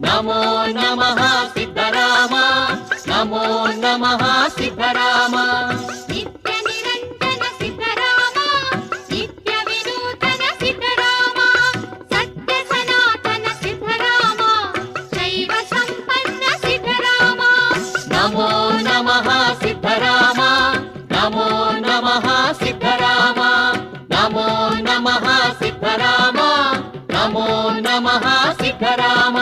నమో నమః సిద్ధరామ నమో నమః సిద్ధరామ నిత్య నిరంజన సిద్ధరామ నిత్య వినూతన సిద్ధరామ సత్య సనాతన సిద్ధరామ శైవ సంపన్న సిద్ధరామ నమో నమః సిద్ధరామ నమో నమః సిద్ధరామ నమో నమః సిద్ధరామ నమో నమః సిద్ధరామ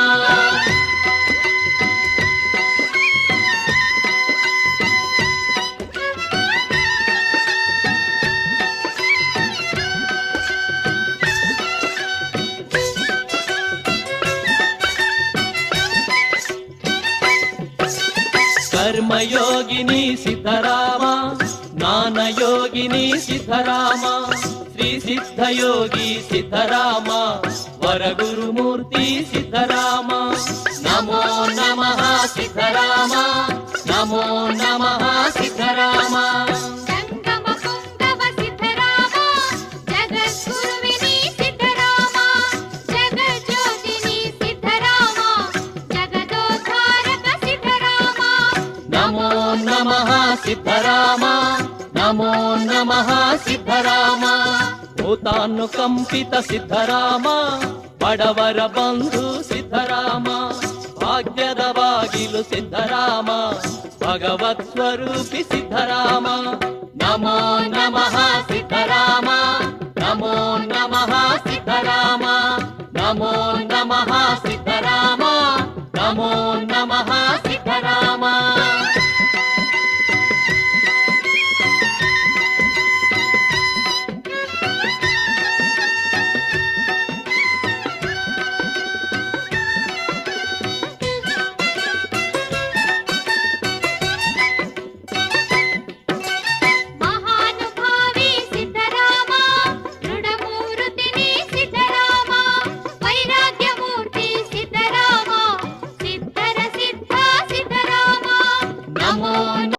కర్మయోగిని సిద్ధరామ జ్ఞానయోగిని సిద్ధరామ శ్రీ సిద్ధయోగి సిద్ధరామ వరగురుమూర్తి సిద్ధరామ నమో నమః సిద్ధరామ నమో నమః సిద్ధరామ సంగమ పుంగవ సిద్ధరామ జగద్గురువిని సిద్ధరామ జగజ్యోతిని సిద్ధరామ జగదోద్ధారక సిద్ధరామ నమో నమః సిద్ధరామ నమో నమః సిద్ధరామ భూతానుకంపిత సిద్ధరామ బడవర బంధు సిద్ధరామ భాగ్యద బాగిలు సిద్ధరామ భగవత్ స్వరూపి సిద్ధరామ నమో నమః సిద్ధరామ నమో నమః సిద్ధరామ నమో నమః సిద్ధరామ నమో నమః